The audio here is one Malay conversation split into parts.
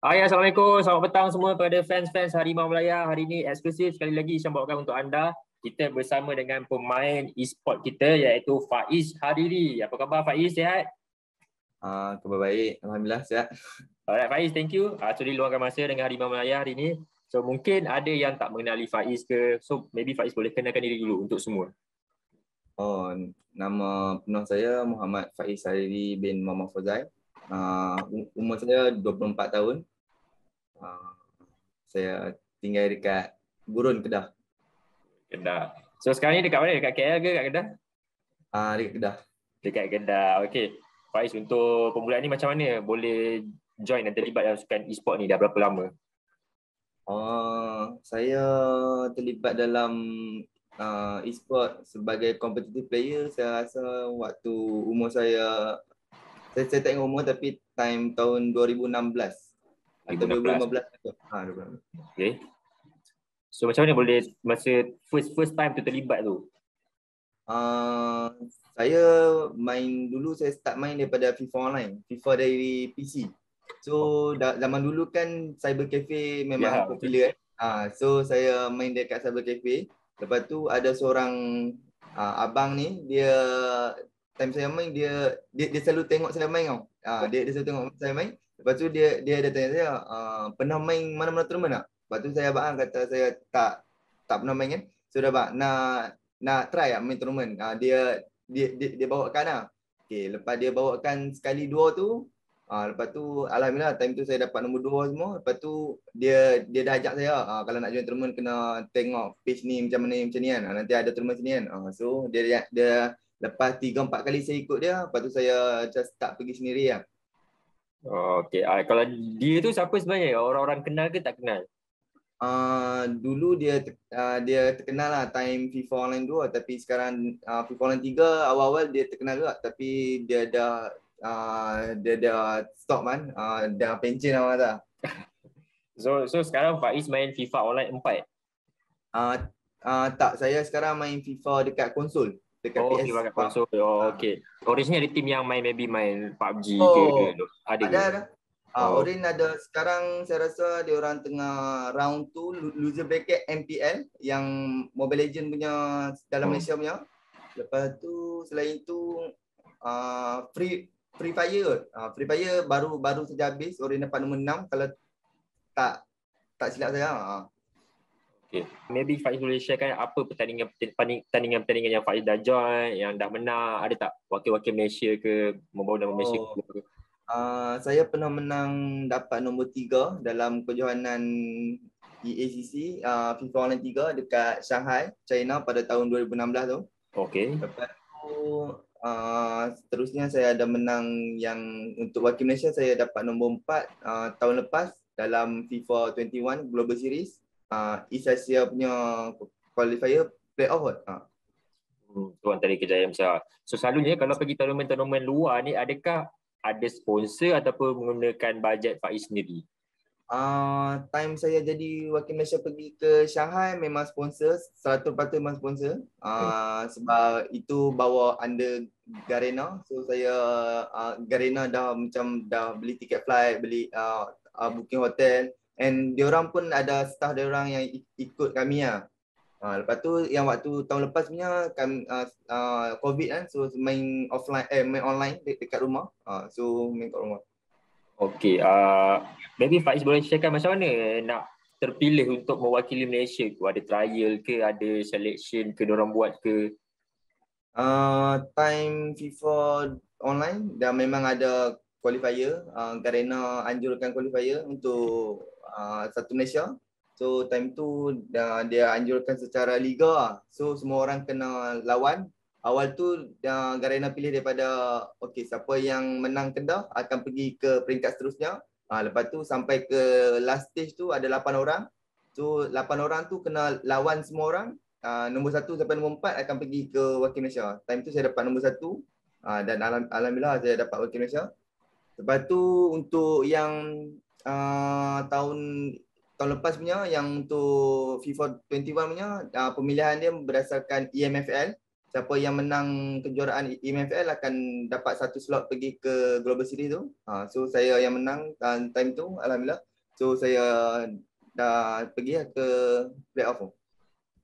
Hai, Assalamualaikum. Selamat petang semua kepada fans-fans Harimau Melaya. Hari ini eksklusif sekali lagi Syam bawakan untuk anda. Kita bersama dengan pemain e-sport kita iaitu Faiz Hariri. Apa khabar Faiz, sihat? Khabar baik. Alhamdulillah sihat. Alright Faiz, thank you. Sudi luangkan masa dengan Harimau Melaya hari ini. So mungkin ada yang tak mengenali Faiz ke. So maybe Faiz boleh kenalkan diri dulu untuk semua. Nama penuh saya Muhammad Faiz Hariri bin Muhammad Fauzai. Umur saya 24 tahun. Saya tinggal dekat Gurun, Kedah. Kedah. So sekarang ni dekat mana? Dekat KL ke dekat Kedah? Dekat Kedah. Dekat Kedah. Okey. Faiz, untuk permulaan ni macam mana boleh join dan terlibat dalam sukan e-sport ni? Dah berapa lama? Saya terlibat dalam e-sport sebagai competitive player. Saya rasa waktu umur saya tak ingat umur, tapi time tahun 2016 atau 2015. 2015. Okay. So macam mana boleh masa first time tu terlibat tu? Saya saya start main daripada FIFA Online, FIFA dari PC. So zaman dulu kan cyber cafe memang popular. So saya main dekat cyber cafe. Lepas tu ada seorang abang ni, dia time saya main dia selalu tengok saya main tau. Dia selalu tengok saya main. Lepas tu dia ada tanya saya, pernah main mana-mana tournament tak? Lepas tu saya abang kata saya tak pernah main kan. So dah abang nak try main tournament. Dia bawakan lah. Okay, lepas dia bawakan sekali dua tu, lepas tu alhamdulillah time tu saya dapat nombor 2 semua. Lepas tu dia dah ajak saya, kalau nak join tournament kena tengok page ni macam mana macam ni kan. Nanti ada tournament sini kan. So dia lepas 3-4 kali saya ikut dia, lepas tu saya just start pergi sendiri lah. Okay. Kalau dia tu siapa sebenarnya? Orang-orang kenal ke tak kenal? Dulu dia terkenal lah time FIFA Online 2, tapi sekarang FIFA Online 3 awal-awal dia terkenal juga, tapi dia dah stop kan, dah pencen awal dah. So sekarang Faiz main FIFA Online 4? Tak, saya sekarang main FIFA dekat konsol, dekat PS. FIFA dekat konsol. Okay. Originally ada team yang maybe main PUBG ke? Ada ke? Ada. Orin ada sekarang, saya rasa dia orang tengah round 2 loser bracket MPL yang Mobile Legend punya dalam Malaysia punya. Lepas tu selain itu Free Fire. Free Fire baru saja habis, Orin dapat nombor 6 kalau tak silap saya. Okay. Maybe Faiz boleh sharekan apa pertandingan yang Faiz dah join, yang dah menang, ada tak wakil-wakil Malaysia ke, membawa nama Malaysia ke? Saya pernah menang, dapat nombor 3 dalam kejohanan EACC FIFA Online 3 dekat Shanghai, China pada tahun 2016 tu. Okay. Lepas tu seterusnya saya ada menang yang untuk wakil Malaysia, saya dapat nombor 4 tahun lepas dalam FIFA 21 Global Series, East Asia punya qualifier playoff. Tu antara kejayaan besar. So selalunya kalau pergi tournament luar ni, adakah ada sponsor ataupun menggunakan bajet Faiz sendiri? Time saya jadi wakil Malaysia pergi ke Shanghai memang sponsor, 100% memang sponsor. Sebab itu bawa under Garena. So saya Garena dah beli tiket flight, beli booking hotel, and diorang pun ada staff diorang yang ikut kami lah. Lepas tu yang waktu tahun lepas punya kan COVID kan, so main online dekat rumah. So main kat rumah. Okay, maybe Faiz boleh sharekan macam mana nak terpilih untuk mewakili Malaysia tu? Ada trial ke, ada selection ke diorang buat ke? Time FIFA Online dah memang ada qualifier. Garena anjurkan qualifier untuk satu Malaysia. So time tu dia anjurkan secara liga lah. So semua orang kena lawan. Awal tu Garena pilih daripada siapa yang menang Kedah akan pergi ke peringkat seterusnya. Lepas tu sampai ke last stage tu ada 8 orang. So 8 orang tu kena lawan semua orang. Nombor 1 sampai nombor 4 akan pergi ke wakil Malaysia. Time tu saya dapat nombor 1 dan alhamdulillah saya dapat wakil Malaysia. Lepas tu untuk yang tahun lepas punya, yang untuk FIFA 21 punya, pemilihan dia berdasarkan EMFL. Siapa yang menang kejuaraan EMFL akan dapat satu slot pergi ke Global Series tu. So saya yang menang time tu, alhamdulillah. So saya dah pergi lah ke playoff.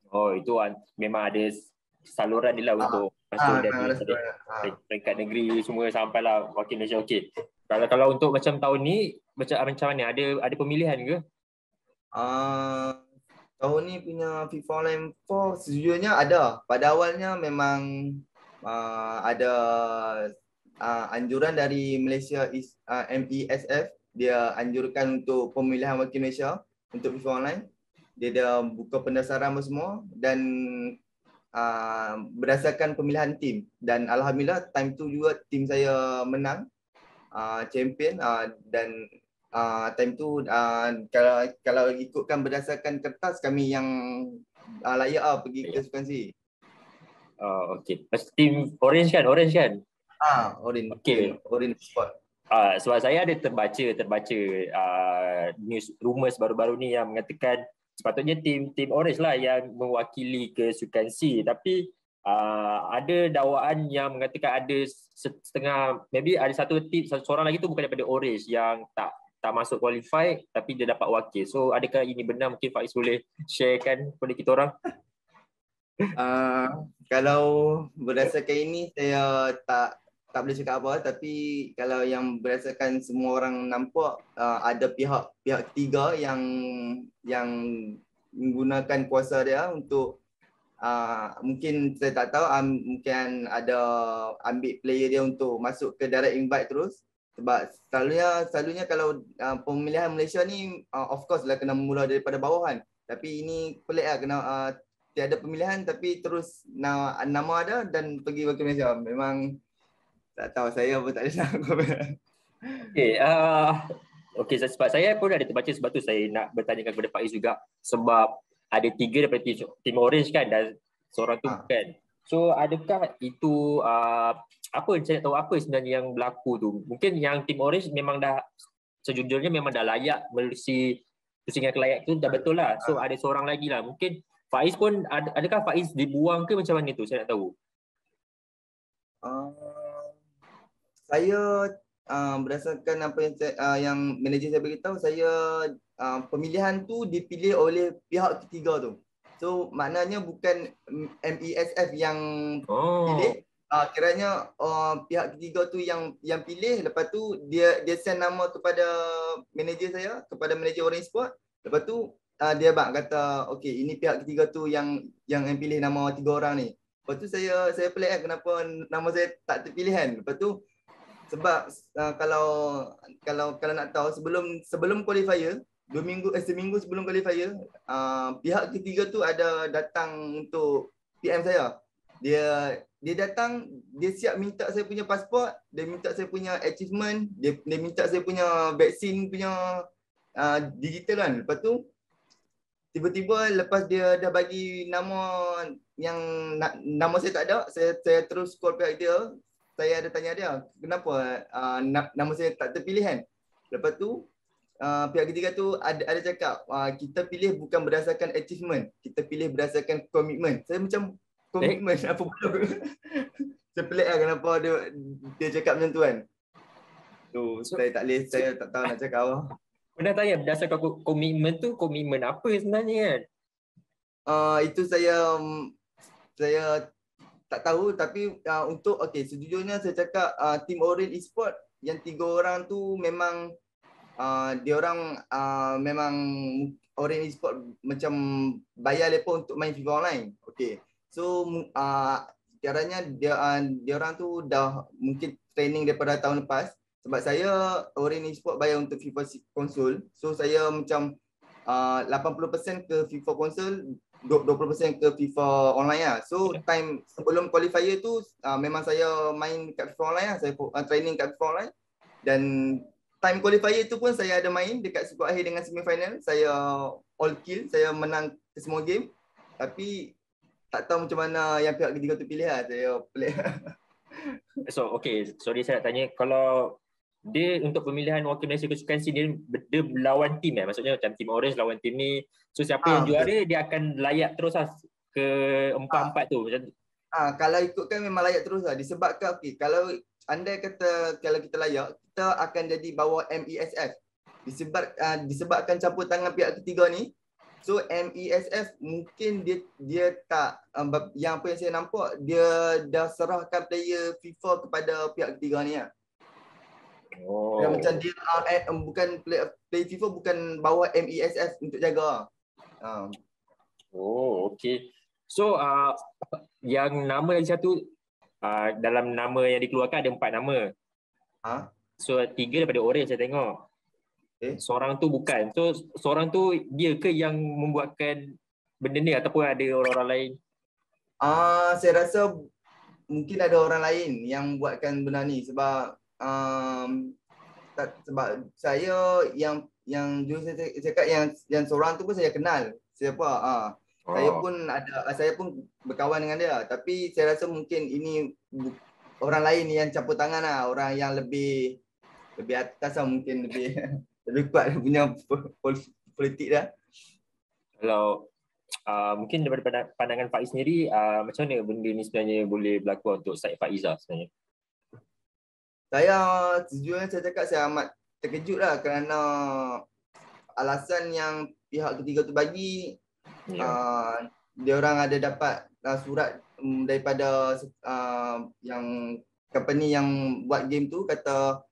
Oh, itu memang ada saluran ni lah untuk masuk dari peringkat negeri semua sampailah wakil Malaysia. Okey. Kalau untuk macam tahun ni macam mana? Ada pemilihan ke? Tahun ni punya FIFA Online 4 sejujurnya ada. Pada awalnya memang ada anjuran dari Malaysia MESF. Dia anjurkan untuk pemilihan wakil Malaysia untuk FIFA Online. Dia dah buka pendasaran semua dan berdasarkan pemilihan tim. Dan alhamdulillah time tu juga tim saya menang champion dan time tu kalau ikutkan berdasarkan kertas kami yang layak pergi ke Sukansi. Okey. Tim Orange kan? Orange. Okay. Orange Sport. Sebab saya ada terbaca news rumors baru-baru ni yang mengatakan sepatutnya tim Orange lah yang mewakili ke Sukan C, tapi ada dakwaan yang mengatakan ada setengah, maybe ada satu seorang lagi tu bukan daripada Orange yang tak masuk qualify tapi dia dapat wakil. So adakah ini benar? Mungkin Faiz boleh sharekan kepada kita orang. Kalau berdasarkan ini saya tak boleh cakap apa, tapi kalau yang berdasarkan semua orang nampak ada pihak ketiga yang menggunakan kuasa dia untuk mungkin saya tak tahu, mungkin ada ambil player dia untuk masuk ke direct invite terus. Sebab selalunya kalau pemilihan Malaysia ni of course lah kena mula daripada bawahan. Tapi ini pelik lah, kena tiada pemilihan tapi terus nama ada dan pergi wakil Malaysia. Memang tak tahu, saya pun tak ada nak komen. Okey, sebab saya pun ada terbaca, sebab tu saya nak bertanyakan kepada Faiz juga, sebab ada 3 daripada tim Orange kan dan seorang tu bukan. So adakah itu apa saya tahu apa sebenarnya yang berlaku tu? Mungkin yang tim Orange memang dah sejujurnya memang dah layak melalui pusingan kelayak tu dah betul lah. So ada seorang lagi lah. Mungkin Faiz pun adakah Faiz dibuang ke macam mana tu? Saya nak tahu. Saya berdasarkan apa yang manager saya beritahu, saya pemilihan tu dipilih oleh pihak ketiga tu. So maknanya bukan MESF yang pilih. Kiranya pihak ketiga tu yang pilih. Lepas tu dia send nama kepada manager saya, kepada manager Orange Sport. Lepas tu dia kata okey, ini pihak ketiga tu yang pilih nama 3 orang ni. Lepas tu saya pelik kan kenapa nama saya tak terpilih kan. Lepas tu sebab kalau nak tahu, sebelum qualifier, seminggu sebelum qualifier, pihak ketiga tu ada datang untuk PM saya. Dia datang, dia siap minta saya punya pasport, dia minta saya punya achievement, dia minta saya punya vaksin punya digital kan. Lepas tu tiba-tiba lepas dia dah bagi nama yang nama saya tak ada, saya terus call pihak dia. Saya ada tanya dia, kenapa nama saya tak terpilih kan? Lepas tu pihak ketiga tu ada cakap, kita pilih bukan berdasarkan achievement, kita pilih berdasarkan komitmen. Saya macam, komitmen apa pula? Saya pelik lah kenapa dia cakap macam tu kan. Tu saya tak tahu nak cakap apa. Pernah tanya berdasarkan komitmen tu, komitmen apa sebenarnya kan? Itu saya tak tahu, tapi untuk sejujurnya saya cakap tim Orange Esport yang 3 orang tu memang dia orang memang Orange Esport macam bayar mereka untuk main FIFA Online. So caranya dia orang tu dah mungkin training daripada tahun lepas. Sebab saya Orange Esport bayar untuk FIFA konsol. So saya macam 80% ke FIFA konsol, 20% ke FIFA online lah. So time sebelum qualifier tu memang saya main kat FIFA online lah. Saya training kat FIFA online. Dan time qualifier tu pun saya ada main dekat squad akhir dengan semifinal. Saya all kill, saya menang semua game. Tapi tak tahu macam mana yang pihak ketiga tu pilih lah. Saya pelik. So sorry saya nak tanya, kalau dia untuk pemilihan wakil Malaysia kesukan C, dia lawan tim maksudnya macam tim Orange lawan tim ni. So siapa yang juara dia akan layak terus lah ke 4-4 tu macam tu. Kalau ikutkan memang layak terus lah. Disebabkan kalau andai kata kalau kita layak, kita akan jadi bawah MESF. disebabkan campur tangan pihak ketiga ni. So MESF mungkin dia tak yang apa yang saya nampak, dia dah serahkan player FIFA kepada pihak ketiga ni lah. Yang macam dia bukan player FIFA bukan bawa MESF untuk jaga. Okay. So yang nama lagi satu, dalam nama yang dikeluarkan ada 4 nama. So 3 daripada Orange saya tengok. Seorang tu bukan. So seorang tu dia ke yang membuatkan benda ni ataupun ada orang-orang lain? Saya rasa mungkin ada orang lain yang buatkan benda ni sebab sebab saya yang dulu saya cakap yang seorang tu pun saya kenal. Siapa? Saya pun berkawan dengan dia, tapi saya rasa mungkin ini orang lain yang campur tangan lah, orang yang lebih atas lah, mungkin lebih lebih kuat punya politik dah. Kalau mungkin daripada pandangan Faiz sendiri, macam mana benda ni sebenarnya boleh berlaku untuk side Faizah sebenarnya? Sejujurnya saya cakap saya amat terkejut lah kerana alasan yang pihak ketiga tu bagi, dia orang ada dapat surat daripada yang company yang buat game tu, kata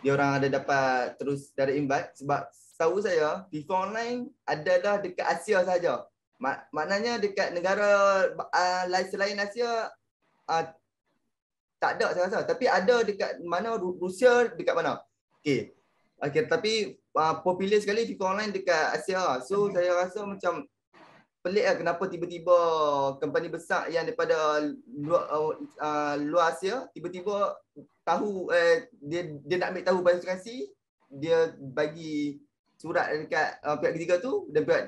dia orang ada dapat terus dari invite. Sebab tahu saya FIFA Online adalah dekat Asia saja. Maknanya dekat negara lain selain Asia tak ada saya rasa. Tapi ada dekat mana, Rusia dekat mana. Okay, tapi popular sekali FIFA Online dekat Asia. So saya rasa macam pelik lah kenapa tiba-tiba company besar yang daripada luar Asia tiba-tiba tahu dia nak ambil tahu pasukan, dia bagi surat dekat pihak ketiga tu, dan pihak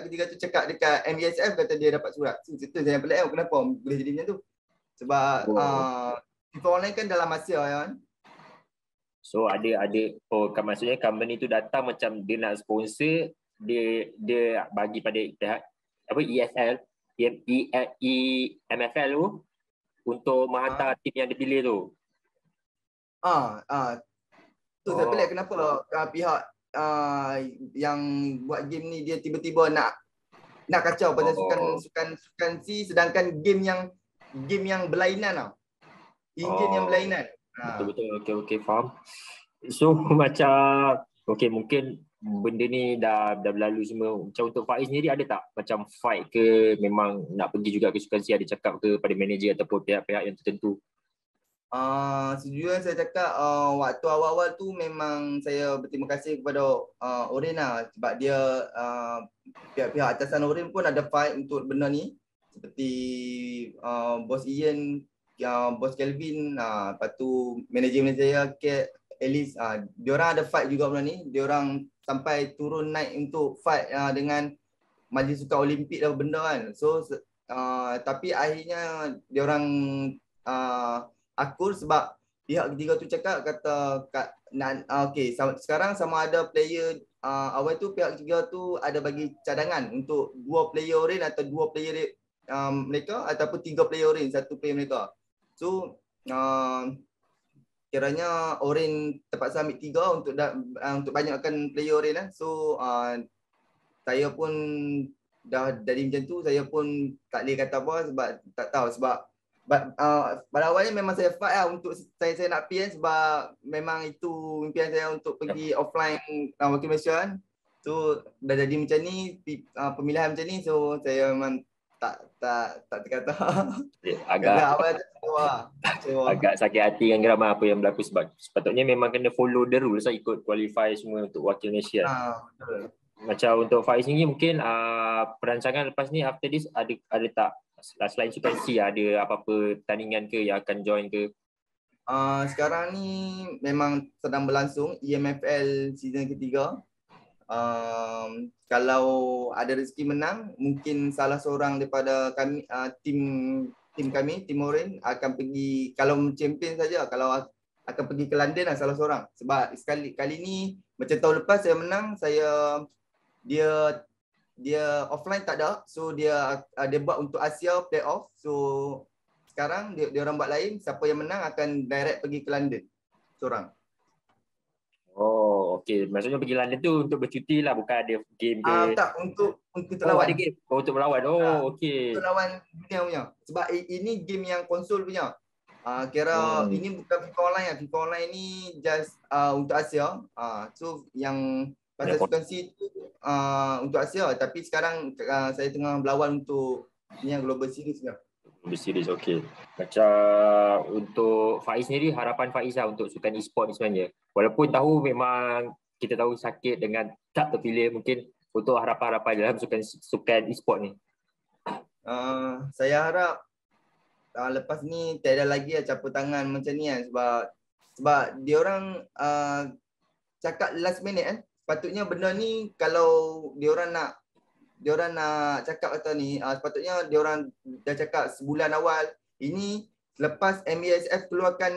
ketiga tu cakap dekat MESF kata dia dapat surat. So, itu saya pelik lah kenapa boleh jadi macam tu. Sebab FIFA Online kan dalam Asia kan. So maksudnya company tu datang macam dia nak sponsor, dia bagi pada pihak ESL, MFL tu untuk menghantar tim yang dipilih tu. Tu saya pelik kenapa pihak yang buat game ni dia tiba-tiba nak kacau pasal sukan C, sedangkan game yang berlainan tau. Engine yang berlainan. Betul. Okay, faham. So macam mungkin benda ni dah berlalu semua. Macam untuk Faiz sendiri ada tak macam fight ke, memang nak pergi juga ke sukan C, ada cakap ke pada manager ataupun pihak-pihak yang tertentu? Sejujurnya saya cakap waktu awal-awal tu memang saya berterima kasih kepada Oren lah, sebab dia pihak-pihak atasan Oren pun ada fight untuk benda ni, seperti Bos Ian, Bos Kelvin, lepas tu manager saya Alice, diorang ada fight juga benda ni. Diorang sampai turun naik untuk fight dengan Majlis Sukan Olimpik dan benda kan. So tapi akhirnya diorang akur sebab pihak ketiga tu cakap sekarang sama ada player awal tu pihak ketiga tu ada bagi cadangan untuk 2 player Orange atau 2 player mereka, ataupun 3 player Orange, 1 player mereka. So kiranya Orange terpaksa ambil 3 untuk banyakkan player Orange lah. So saya pun dah dari macam tu, saya pun tak boleh kata apa sebab tak tahu. Sebab pada awalnya memang saya fight lah untuk saya nak pergi, sebab memang itu impian saya untuk pergi offline Wakil Malaysia kan. So dah jadi macam ni, pemilihan macam ni, so saya memang tak terkata. Agak sakit hati dengan Geram apa yang berlaku, sebab sepatutnya memang kena follow the rules lah, ikut qualify semua untuk Wakil Malaysia. Betul. Macam untuk Faiz ni mungkin perancangan lepas ni after this ada tak selain Sukan C, ada apa-apa pertandingan ke yang akan join ke? Sekarang ni memang sedang berlangsung EMFL season ketiga. Kalau ada rezeki menang, mungkin salah seorang daripada kami, tim kami, tim Orange akan pergi, kalau champion saja, kalau akan pergi ke London lah salah seorang. Sebab kali ni macam tahun lepas saya menang, dia offline tak ada, so dia buat untuk Asia playoff. So sekarang dia orang buat lain, siapa yang menang akan direct pergi ke London seorang. okey. Maksudnya pergi London tu untuk bercuti lah, bukan ada game ke? Tak, untuk lawan. lawan. Ada game? Untuk melawan. Okey. Untuk lawan dunia punya. Sebab ini game yang konsol punya. Kira ini bukan FIFA Online lah. FIFA Online ni just untuk Asia. So yang pasal sukansi tu untuk Asia. Tapi sekarang saya tengah berlawan untuk ni yang Global Series lah. Global Series, okey. Macam untuk Faiz sendiri, harapan Faiz lah untuk sukan e-sport ni sebenarnya. Walaupun tahu memang kita tahu sakit dengan tak terpilih, mungkin untuk harapan-harapan dalam sukan e-sport ni. Saya harap lepas ni tak ada lagi campur tangan macam ni kan, sebab dia orang cakap last minute kan. Sepatutnya benda ni kalau dia orang nak cakap kata ni, sepatutnya dia orang dah cakap sebulan awal. Ini lepas MASF keluarkan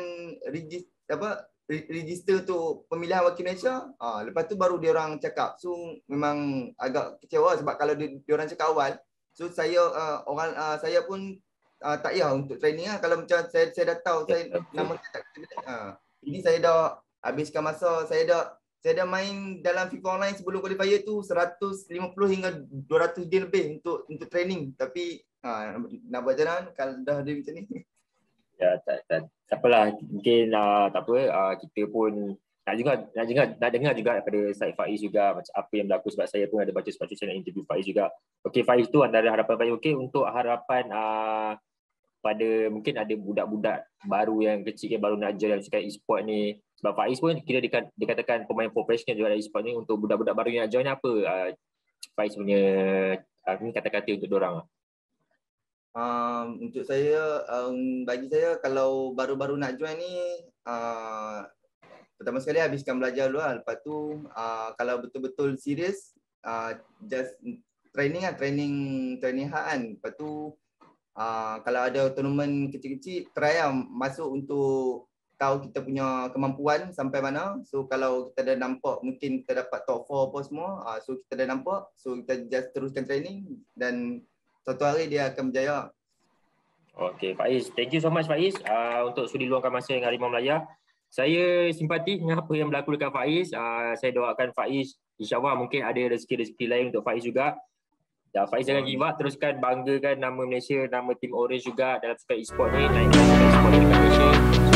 register tu pemilihan wakil Malaysia, lepas tu baru dia orang cakap. So memang agak kecewa sebab kalau dia orang cakap awal, so saya saya pun tak payah untuk training lah. Kalau macam saya dah tahu saya nama saya tak ini saya dah habiskan masa, saya dah main dalam FIFA Online sebelum qualifier tu 150 hingga 200 game lebih untuk training. Tapi nak buat jalan kalau dah ada macam ni. Ya, tak apalah. Mungkin tak apa, kita pun nak dengar juga daripada Syed Faiz juga macam apa yang berlaku, sebab saya pun ada baca sepatutnya nak interview Faiz juga. Okey, Faiz tu antara harapan Faiz. Okey, untuk harapan pada mungkin ada budak-budak baru yang kecil yang baru nak join dalam sukan e-sport ni, sebab Faiz pun kira dikatakan pemain profesional juga dalam e-sport ni. Untuk budak-budak baru yang nak join, apa Faiz punya kata-kata untuk diorang? Untuk saya, bagi saya kalau baru-baru nak join ni, pertama sekali habiskan belajar dulu lah. Lepas tu kalau betul-betul serius, just training lah, training hard kan. Lepas tu kalau ada tournament kecil-kecil, try lah masuk untuk tahu kita punya kemampuan sampai mana. So kalau kita dah nampak mungkin kita dapat top 4 apa semua, so kita dah nampak, so kita just teruskan training dan suatu hari dia akan berjaya. Okay, Faiz. Thank you so much, Faiz, untuk sudi luangkan masa dengan Harimau Melaya. Saya simpati dengan apa yang berlaku dekat Faiz. Saya doakan Faiz, insyaAllah mungkin ada rezeki-rezeki lain untuk Faiz juga. Dan Faiz jangan give up, teruskan banggakan nama Malaysia, nama tim Orange juga dalam sukan e-sport ni, naikkan sukan e-sport dekat Malaysia.